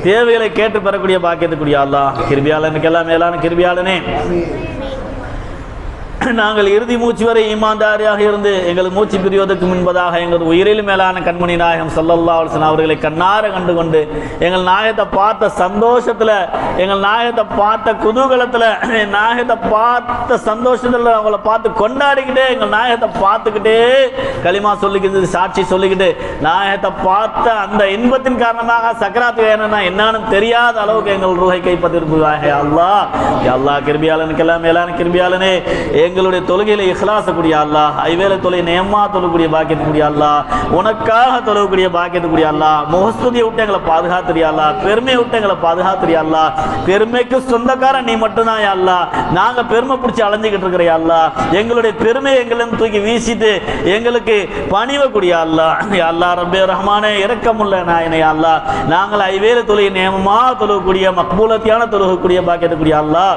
தேவைகளை கேட்டு பெறக்கூடிய பாக்கியத்துக்கூடிய அல்லாஹ். கிருபையாளனுக்கெல்லாம் மேலான கிருபையாளனே, நாங்கள் இறுதி மூச்சு வரை ஈமான்தாரியாக இருந்து எங்கள் மூச்சு பிரிவதற்கு முன்பதாக எங்கள் உயிரில் மேலான கண்மணி நாயகம் ஸல்லல்லாஹு அலைஹி வஸல்லம் அவர்களை கண்ணார கண்டு கொண்டு எங்கள் நாயகத்தை பார்த்த சந்தோஷத்தில், எங்கள் நாயகத்தை பார்த்த குதூகலத்தில், நாயகத்தை பார்த்த சந்தோஷத்தில் அவங்கள பார்த்து கொண்டாடிக்கிட்டே எங்கள் நாயகத்தை பார்த்துக்கிட்டே களிமா சொல்லிக்கிட்டு சாட்சி சொல்லிக்கிட்டு நாயகத்தை பார்த்த அந்த இன்பத்தின் காரணமாக சக்கராத்து வேணும்னா என்னன்னு தெரியாத அளவுக்கு எங்கள் ரூஹை கைப்பற்றிருப்பாக யா அல்லாஹ். யா அல்லாஹ் கிருபையாளனுக்கெல்லாம் மேலான கிருபையாளனே, எங்களுடைய தொழுகையில இஹ்லாசக்கூடிய அல்லாஹ், ஐவேளை தொலை நேமா தொழக்கூடிய பாக்கியத்துக்கூடிய அல்லாஹ், உனக்காக தொழக்கூடிய பாக்கியத்துக்கூடிய அல்லாஹ், முகஸ்துதியை விட்டு எங்களை பாதுகாத்துறியா அல்லாஹ், பெருமையை விட்டு எங்களை பாதுகாத்துறியா அல்லாஹ், பெருமைக்கு சொந்தக்காரன் நீ மட்டும்தான் யா அல்லாஹ், நாங்க பெருமை பிடிச்சி அலைஞ்சிக்கிட்டு இருக்கிற அல்லாஹ், எங்களுடைய பெருமையை எங்களிடம் தூக்கி வீசிட்டு எங்களுக்கு பணிவக்கூடிய அல்லாஹ். யா அல்லாஹ் ரப்பே ரஹ்மானே இரக்கமுள்ள நாயனே யா அல்லாஹ், நாங்கள் ஐவேளை தொலை நேமமா தொழக்கூடிய மக்பூலத்தியான தொழுகக்கூடிய பாக்கியத்துக்கூடிய அல்லாஹ்.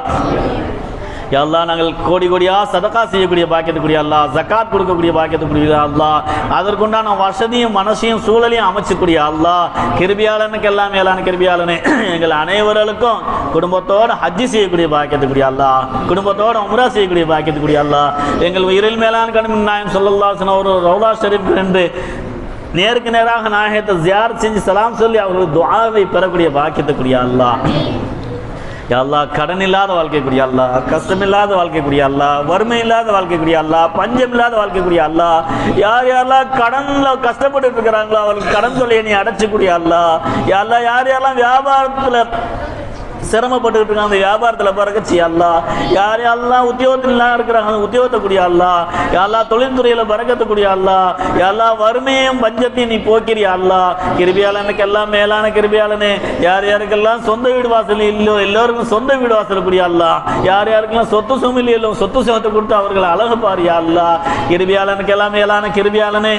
யா அல்லாஹ் நாங்கள் கோடி கோடியா சதகா செய்யக்கூடிய பாக்கியத்துக்கூடிய அல்லாஹ், ஜக்காத் கொடுக்கக்கூடிய பாக்கியத்துக்கூடிய அல்லாஹ், அதற்குண்டான வசதியும் மனசையும் சூழலையும் அமைச்சக்கூடிய அல்லாஹ். கிருபியாளனுக்கு எல்லாம் மேலான கிருபியாளனே, எங்கள் அனைவர்களுக்கும் குடும்பத்தோடு ஹஜ்ஜி செய்யக்கூடிய பாக்கியத்துக்கூடிய அல்லாஹ், குடும்பத்தோடு உம்ரா செய்யக்கூடிய பாக்கியத்துக்கூடிய அல்லாஹ். எங்கள் உயிரில் மேலான கண்மணி நாயகம் ஸல்லல்லாஹு அலைஹி வஸல்லம் ஒரு ரௌலா ஷரீஃப் என்று நேருக்கு நேராக நாயகத்தை ஜியாரத் செஞ்சு சலாம் சொல்லி அவர்களுக்கு துஆவை பெறக்கூடிய பாக்கியத்துக்கூடிய அல்லாஹ். யா அல்லாஹ் கடன் இல்லாத வாழ்க்கைக்குரிய அல்லாஹ், கஷ்டம் இல்லாத வாழ்க்கைக்குரிய அல்லாஹ், வறுமை இல்லாத வாழ்க்கைக்குரிய அல்லாஹ், பஞ்சம் இல்லாத வாழ்க்கைக்குரிய அல்லாஹ், யார் யாரெல்லாம் கடன்ல கஷ்டப்பட்டு இருக்கிறாங்களோ அவர்களுக்கு கடன் தொல்லையை நீ அடைச்சக்கூடிய அல்லாஹ். யா அல்லாஹ் யார் யாரெல்லாம் வியாபாரத்தில் சிரமப்பட்டுக்கிட்டு இருக்காங்க அந்த வியாபாரத்தில் பறக்கச்சி அல்லாஹ், யார் யாரெல்லாம் உத்தியோகத்தில் இருக்கிறாங்க உத்தியோகத்தை கூடிய அல்லாஹ், யாரெல்லாம் தொழில்துறையில் பறக்கக்கூடிய அல்லாஹ், யாரெல்லாம் வறுமையும் பஞ்சத்தையும் நீ போக்கிறியா அல்லாஹ். கிருபியாளனுக்கு எல்லாம் மேலான கிருபியாளனே, யார் யாருக்கெல்லாம் சொந்த வீடு வாசல் இல்லையோ எல்லோருக்கும் சொந்த வீடு வாசல் கூடிய அல்லாஹ், யார் யாருக்கெல்லாம் சொத்து சுகம் இல்லையோ சொத்து சுகத்தை கொடுத்து அவர்களை அழகு பாரியா அல்லாஹ். கிருபியாளனுக்கு எல்லாம் மேலான கிருபியாளனே,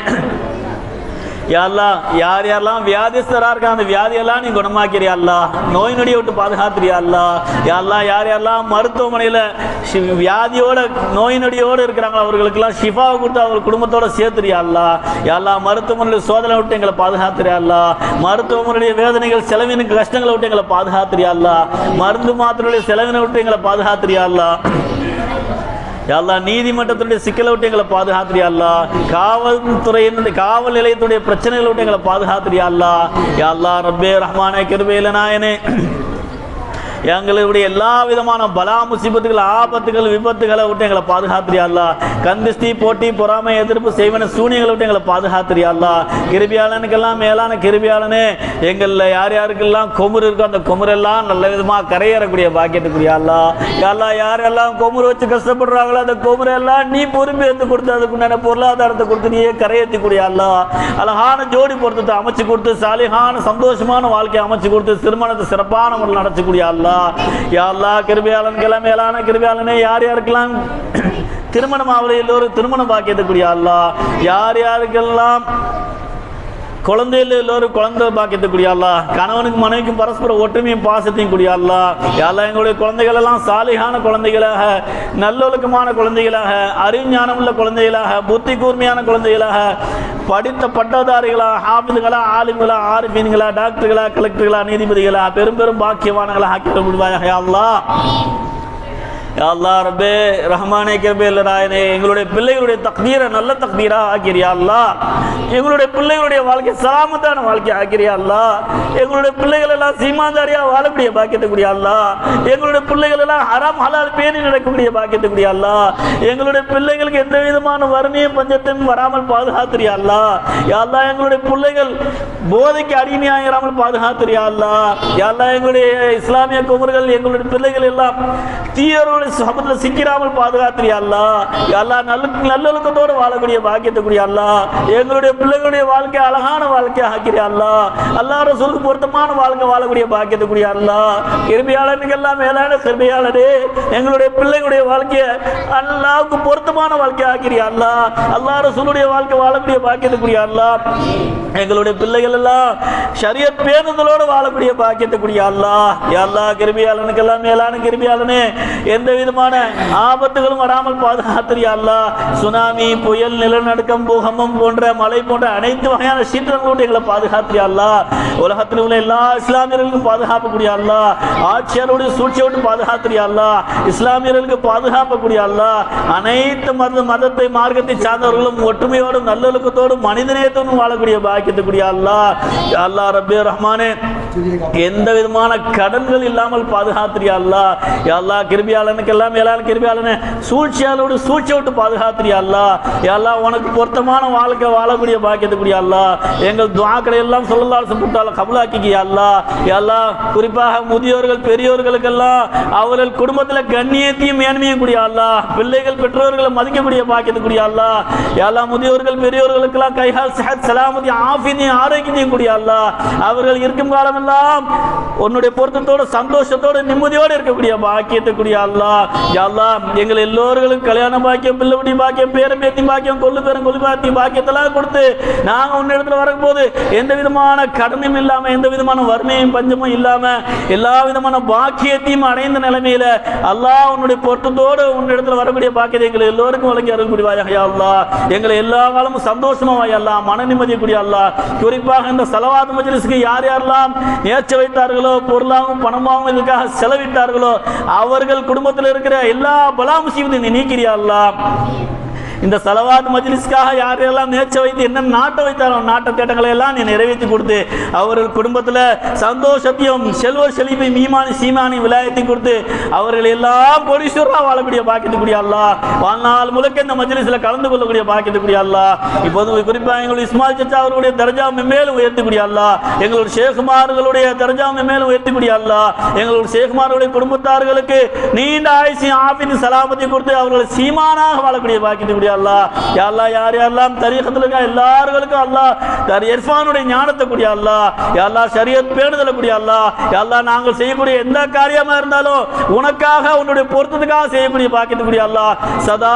யா அல்லாஹ் யார் யாரெல்லாம் வியாதிஸ்தராக இருக்காங்க அந்த வியாதியெல்லாம் நீ குணமாக்கிறியா அல்லாஹ், நோய் நொடியை விட்டு பாதுகாத்துறியா அல்லாஹ். யா அல்லாஹ் யார் யாரெல்லாம் மருத்துவமனையில் வியாதியோட நோய் நொடியோடு இருக்கிறாங்களோ அவர்களுக்கெல்லாம் ஷிஃபாவை கொடுத்து அவங்க குடும்பத்தோடு சேர்த்துறியா அல்லாஹ். யா அல்லாஹ் மருத்துவமனையில் சோதனை விட்டு எங்களை பாதுகாத்துறியா அல்லாஹ், மருத்துவமனையுடைய வேதனைகள் செலவினுக்கு கஷ்டங்களை விட்டு எங்களை பாதுகாத்துறியா அல்லாஹ், மருந்து மாத்திரையுடைய செலவினை விட்டு எங்களை பாதுகாத்துறியா அல்லாஹ். யா அல்லாஹ் நீதிமன்றத்துடைய சிக்கலை விட்டு எங்களை பாதுகாத்துறியா அல்லாஹ், காவல்துறையின் காவல் நிலையத்துடைய பிரச்சனைகளை விட்டு எங்களை பாதுகாத்துறியா அல்லாஹ். யா அல்லாஹ் ரப்பே ரஹ்மானே கிருபையிலே நாயனே, எங்களுடைய எல்லா விதமான பலா முசீபத்துகள் ஆபத்துகள் விபத்துகளை விட்டு எங்களை பாதுகாத்துறியா அல்லாஹ், கந்திஸ்தி போட்டி பொறாமை எதிர்ப்பு செய்வன சூனியங்களை விட்டு எங்களை பாதுகாத்துறியா அல்லாஹ். கிருபியாளனுக்கெல்லாம் மேலான கிருபியாளனே, எங்களில் யார் யாருக்கெல்லாம் கொமுறு இருக்கோ அந்த கொமுரெல்லாம் நல்ல விதமாக கரையேறக்கூடிய பாக்கியத்துக்குரிய அல்லாஹ். யா அல்லாஹ் யாரெல்லாம் கொமுறு வச்சு கஷ்டப்படுறாங்களோ அந்த கொமுரெல்லாம் நீ பொறுப்பேற்று கொடுத்து அதுக்குண்டான பொருளாதாரத்தை கொடுத்து நீயே கரையேற்றக்கூடிய அல்லாஹ். அழகான ஜோடி பொருத்தத்தை அமைச்சு கொடுத்து சாலிகான சந்தோஷமான வாழ்க்கையை அமைச்சு கொடுத்து திருமணத்தை சிறப்பான முறையில் நடத்தக்கூடிய அல்லாஹ். யா அல்லாஹ் கிருபையாளனுக்கெல்லாம் மேலான கிருபையாளனே, யார் யாருக்கெல்லாம் திருமணம் ஆவலை எல்லோரும் திருமணம் பாக்கியத்துக்கூடிய அல்லாஹ், யார் யாருக்கெல்லாம் குழந்தையில எல்லோரும் குழந்தை பாக்கியக்கூடிய அல்லாஹ், கணவனுக்கு மனைவிக்கும் பரஸ்பர ஒற்றுமையும் பாசத்தையும் கூடிய அல்லாஹ். யா அல்லாஹ் எங்களுடைய குழந்தைகள் எல்லாம் சாலிகான குழந்தைகளாக, நல்லொழுக்கமான குழந்தைகளாக, அறிஞானம் உள்ள குழந்தைகளாக, புத்தி கூர்மையான குழந்தைகளாக, படித்த பட்டதாரிகளா, ஹாஃபிதுகளா, ஆலிம்களா, ஆரிஃபீன்களா, டாக்டர்களா, கலெக்டர்களா, நீதிபதிகளா, பெரும் பெரும் பாக்கியவான்களா ஆக்கிட முடிவாயாக யா அல்லாஹ். யா அல்லாஹ் ரப்பே ரஹ்மானே கிருபை ராயனே, எங்களுடைய பிள்ளைகளுடைய தக்தீரை நல்ல தக்தீரா ஆக்கிறியா அல்லாஹ். எங்களுடைய பிள்ளைகளுடைய வாழ்க்கை சலாமத்தான வாழ்க்கை ஆக்கிறியா அல்லாஹ். எங்களுடைய பிள்ளைகள் எல்லாம் சீமாந்தாரியா வாழக்கூடிய பாக்கியத்துக்குரிய அல்லாஹ். எங்களுடைய பிள்ளைகள் எல்லாம் ஹராம் ஹலால் பேணி நடக்கக்கூடிய பாக்கியத்துக்குரிய அல்லாஹ். எங்களுடைய பிள்ளைகளுக்கு எந்த விதமான வறுமையும் பஞ்சத்தையும் வராமல் பாதுகாத்துறியா அல்லாஹ். யா அல்லாஹ் எங்களுடைய பிள்ளைகள் போதைக்கு அடிமையாகிறாமல் பாதுகாத்துறியா அல்லாஹ். யா அல்லாஹ் எங்களுடைய இஸ்லாமிய குமர்கள் எங்களுடைய பிள்ளைகள் எல்லாம் தீயரோட சபத்தில் சிக்கிராமல் பாதுகாத்திரியா அல்லாஹ். யா அல்லாஹ் நல்லொழுக்கத்தோடு வாழக்கூடிய பாக்கியத்துக்குரிய அல்லாஹ். எங்களுடைய பிள்ளைகளுடைய வாழ்க்கை அழகான வாழ்க்கையை ஆக்கிறியா அல்லாஹ். அல்லாஹ் ரசூலுக்கு பொருத்தமான வாழ்க்கை வாழக்கூடிய பாக்கியத்துக்குரிய அல்லாஹ். கிருபையாளனுக்கு எல்லாம் மேலான கிருபையாளரே, எங்களுடைய பிள்ளைகளுடைய வாழ்க்கையை அல்லாஹ்வுக்கு பொருத்தமான வாழ்க்கை ஆக்கிறியா அல்லாஹ். அல்லாஹ் ரசூலுடைய வாழ்க்கை வாழக்கூடிய பாக்கியத்துக்குரிய அல்லாஹ். எங்களுடைய பிள்ளைகள் எல்லாம் ஷரியத் பேணுதலோடு வாழக்கூடிய பாக்கியத்துக்குரிய அல்லாஹ். யா அல்லாஹ் கிருபையாளனுக்கு எல்லாம் மேலான கிருபையாளனே, எந்த விதமான ஆபத்துகளும் வராமல் பாதுகாத்திரியா அல்லாஹ். சுனாமி, புயல், நிலநடுக்கம், பூகம்பம் போன்ற மழை போன்ற அனைத்து வகையான சீற்றங்களோடு எங்களை பாதுகாத்திரியா அல்லாஹ். உலகத்தில் உள்ள எல்லா இஸ்லாமியர்களுக்கும் பாதுகாக்கக்கூடிய அல்லாஹ். ஆட்சியரோடு சூழ்ச்சியோடு பாதுகாத்திரியா அல்லாஹ். இஸ்லாமியர்களுக்கு பாதுகாக்கக்கூடிய அல்லாஹ். அனைத்து மதத்தை மார்க்கத்தை சார்ந்தவர்களும் ஒற்றுமையோடும் நல்லொழுக்கத்தோடும் மனிதநேயத்தோடும் வாழக்கூடிய பாக்கியத்துக்குரிய அல்லாஹ். யா அல்லாஹ் ரப்பே ரஹ்மானே, எந்த விதமான கடன்கள் இல்லாமல் பாதுகாத்திரியா அல்லாஹ். யா அல்லாஹ் கிருபையாளனுக்கு எல்லாம் மேலான கிருபையாளனே, சூழ்ச்சியாளோடு சூழ்ச்சி விட்டு பாதுகாத்திரியா அல்லாஹ். யா அல்லாஹ் உனக்கு பொருத்தமான வாழ்க்கை வாழக்கூடிய பாக்கியத்துக்குரிய அல்லாஹ். எங்கள் துஆக்களை எல்லாம் ஸல்லல்லாஹு அலைஹி வஸல்லம் கபூலாக்கிக்கியா அல்லாஹ். யா அல்லாஹ் குறிப்பாக முதியோர்கள் பெரியோர்களுக்கெல்லாம் அவர்கள் குடும்பத்தில் கண்ணியத்தையும் மேன்மையும் கூடிய அல்லாஹ். பிள்ளைகள் பெற்றோர்களை மதிக்கக்கூடிய பாக்கியத்துக்குரிய அல்லாஹ். யா அல்லாஹ் முதியோர்கள் பெரியோர்களுக்கெல்லாம் கைகால் சஹத் சலாமதி ஆஃபியத்தையும் ஆரோக்கியத்தையும் கூடிய அல்லாஹ். அவர்கள் இருக்கும் காலமெல்லாம் உன்னுடைய பொருத்தத்தோடு சந்தோஷத்தோடு நிம்மதியோடு இருக்கக்கூடிய பாக்கியத்துக்குரிய அல்லாஹ். யா அல்லாஹ் எங்கள் எல்லோருக்கும் கல்யாண பாக்கியம், பிள்ளைபடி பாக்கியம், பேரம்பேத்தி பாக்கியம், கொள்ளு பேரம் கொள்ளுபாத்தி பாக்கியத்தெல்லாம் கொடுத்து நாங்கள் உன்னிடத்தில் வரும்போது எந்த விதமான கடனும் இல்லாமல், எந்த விதமான வறுமையும் பஞ்சமும் இல்லாமல், எல்லா விதமான பாக்கியத்தையும் அடைந்த நிலைமையில அல்லாஹ் உன்னுடைய பொருத்தத்தோடு உன்னிடத்தில் வரக்கூடிய பாக்கியத்தை எங்கள் எல்லோருக்கும் வழங்கி அருள் புரிவாயாக யா அல்லாஹ். எங்களை எல்லா காலமும் சந்தோஷமாவாய் அல்லாஹ், மன நிம்மதியக்கூடிய அல்லாஹ். குறிப்பாக இந்த ஸலவாத் மஜ்லிஸ்க்கு யார் யாரெல்லாம் நேர்ச்ச வைத்தார்களோ, பொருளாகவும் பணமாகவும் இதுக்காக செலவிட்டார்களோ அவர்கள் குடும்பத்தில் இருக்கிற எல்லா பலா முசீபத்தையும் நீ நீக்கிறியா அல்லாஹ். இந்த ஸலவாத் மஜ்லிஸ்க்காக யாரெல்லாம் நேர்ச்ச வைத்து என்ன நாட்டை வைத்தாரோ நாட்ட தேட்டங்களை எல்லாம் நீ நிறைவேற்றி கொடுத்து அவர்கள் குடும்பத்தில் சந்தோஷத்தையும் செல்வ செழிப்பையும் ஈமானி சீமானி விலாயத்தையும் கொடுத்து அவர்கள் எல்லாம் கோடீஸ்வரராக வாழக்கூடிய பாக்கியத்துக்குரிய அல்லாஹ். வாழ்நாள் முழுக்க இந்த மஜ்லிஸில் கலந்து கொள்ளக்கூடிய பாக்கியத்துக்குரிய அல்லாஹ். இப்போது குறிப்பாக எங்களுடைய இஸ்மாயில் சச்சா அவர்களுடைய தர்ஜா மேலும் உயர்த்தக்கூடிய அல்லாஹ். எங்களுடைய ஷேகுமார்களுடைய தர்ஜா மேலும் உயர்த்தக்கூடிய அல்லாஹ். எங்களுடைய ஷேகுமார்களுடைய குடும்பத்தார்களுக்கு நீண்ட ஆயுசு ஆஃபின் சலாமத்தை கொடுத்து அவர்கள் சீமானாக வாழக்கூடிய பாக்கியத்துக்குரிய அல்லாஹ். யா அல்லாஹ் யார் யாரெல்லாம் தரீகத்தில் இருக்க எல்லாருக்கும் அல்லாஹ் இர்ஃபானுடைய ஞானத்தை கூடிய அல்லாஹ். யா அல்லாஹ் ஷரியத் பேணுதல கூடிய அல்லாஹ். யா அல்லாஹ் நாங்கள் செய்யக்கூடிய எந்த காரியமா இருந்தாலும் உனக்காக உன்னுடைய பொருத்தத்துக்காக செய்யக்கூடிய பாக்கியத்துக்குரிய அல்லாஹ். சதா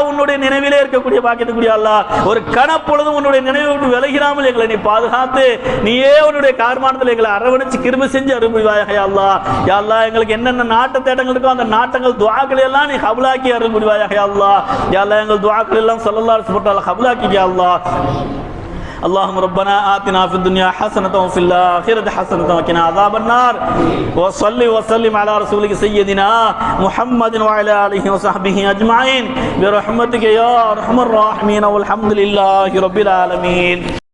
உன்னுடைய நினைவிலே இருக்கக்கூடிய பாக்கியத்துக்குரிய அல்லாஹ். ஒரு கணப்பொழுதும் உன்னுடைய நினைவை விட்டு விலகிடாமல் எங்களை நீ பாதுகாத்து நீயே உன்னுடைய கார்மானத்தில் எங்களை அரவணைச்சு கிருபை செஞ்சு அருள்புரிவாயாக யா அல்லாஹ். யா அல்லாஹ் எங்களுக்கு என்னென்ன நாட்ட தேட்டங்கள் இருக்கோ அந்த நாட்டங்கள் துஆக்களை எல்லாம் நீ கபூலாக்கி அருள்புரிவாயாக யா அல்லாஹ். யா அல்லாஹ் எங்கள் துஆக்கள் எல்லாம் ஸல்லல்லாஹு அலைஹி வஸல்லம் கபூலாக்கி யா அல்லாஹ். اللهم ربنا آتنا في الدنيا حسنة وفي الآخرة حسنة وقنا عذاب النار وصل وسلم على رسولك سيدنا محمد وعلى آله وصحبه أجمعين برحمتك يا أرحم الراحمين والحمد لله رب العالمين.